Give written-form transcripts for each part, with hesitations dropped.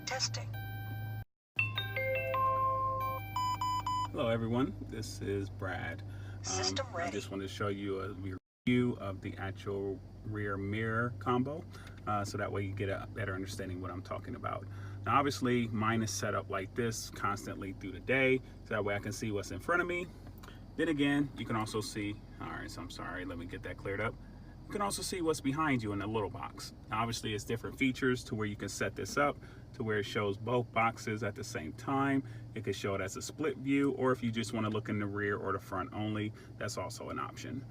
Testing. Hello everyone, this is Brad. System ready. I just want to show you a review of the actual rear mirror combo, so that way you get a better understanding of what I'm talking about. Now obviously mine is set up like this constantly through the day, so that way I can see what's in front of me. Then again, you can also see, alright, so I'm sorry, let me get that cleared up. You can also see what's behind you in the little box. Now, obviously it's different features to where you can set this up to where it shows both boxes at the same time. It could show it as a split view, or if you just want to look in the rear or the front only, that's also an option.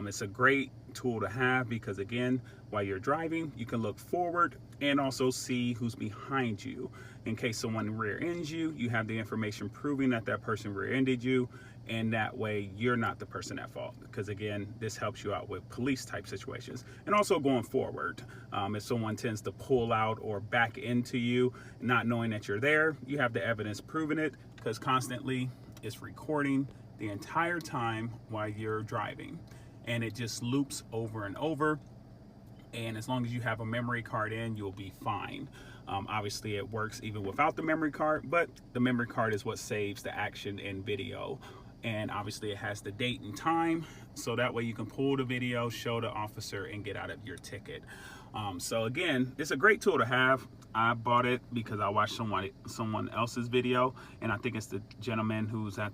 It's a great tool to have because again, while you're driving, you can look forward and also see who's behind you. In case someone rear ends you, you have the information proving that that person rear ended you, and that way you're not the person at fault, because again, this helps you out with police type situations. And also going forward, if someone tends to pull out or back into you not knowing that you're there, you have the evidence proving it, because constantly it's recording the entire time while you're driving, and it just loops over and over. And as long as you have a memory card in, you'll be fine. Obviously it works even without the memory card, but the memory card is what saves the action in video. And obviously it has the date and time, so that way you can pull the video, show the officer, and get out of your ticket. So again, it's a great tool to have. I bought it because I watched someone else's video, and I think it's the gentleman who's at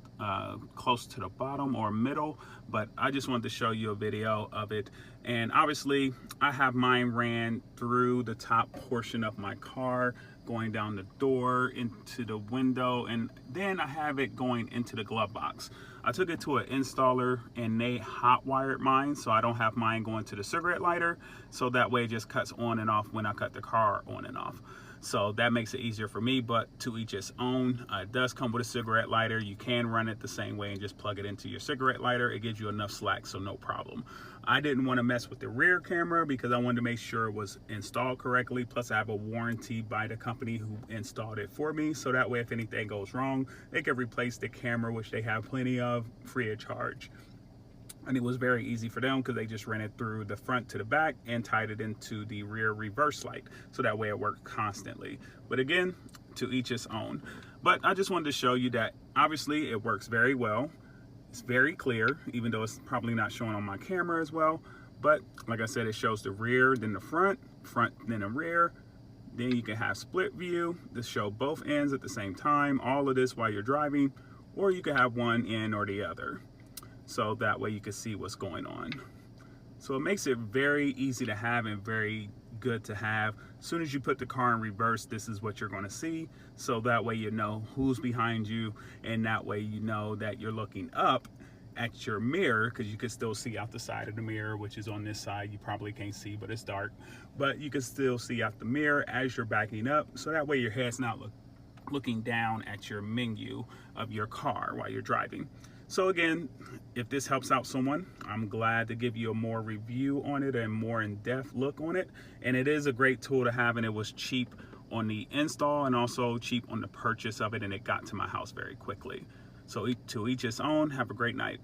close to the bottom or middle, but I just wanted to show you a video of it. And obviously I have mine ran through the top portion of my car, going down the door into the window, and then I have it going into the glove box. I took it to an installer and they hot wired mine, so I don't have mine going to the cigarette lighter, so that way it just cuts on and off when I cut the car on and off. So that makes it easier for me, but to each its own. It does come with a cigarette lighter. You can run it the same way and just plug it into your cigarette lighter. It gives you enough slack, so no problem. I didn't want to mess with the rear camera because I wanted to make sure it was installed correctly. Plus I have a warranty by the company who installed it for me, so that way if anything goes wrong, they can replace the camera, which they have plenty of, free of charge. And it was very easy for them because they just ran it through the front to the back and tied it into the rear reverse light, so that way it worked constantly. But again, to each its own. But I just wanted to show you that obviously it works very well. It's very clear, even though it's probably not showing on my camera as well. But like I said, it shows the rear, then the front then the rear. Then you can have split view to show both ends at the same time. All of this while you're driving, or you can have one end or the other, so that way you can see what's going on. So it makes it very easy to have and very good to have. As soon as you put the car in reverse, this is what you're going to see, so that way you know who's behind you, and that way you know that you're looking up at your mirror, because you can still see out the side of the mirror, which is on this side. You probably can't see, but it's dark, but you can still see out the mirror as you're backing up, so that way your head's not looking down at your menu of your car while you're driving. So again, if this helps out someone, I'm glad to give you a more review on it and more in-depth look on it. And it is a great tool to have, and it was cheap on the install and also cheap on the purchase of it, and it got to my house very quickly. So to each its own. Have a great night.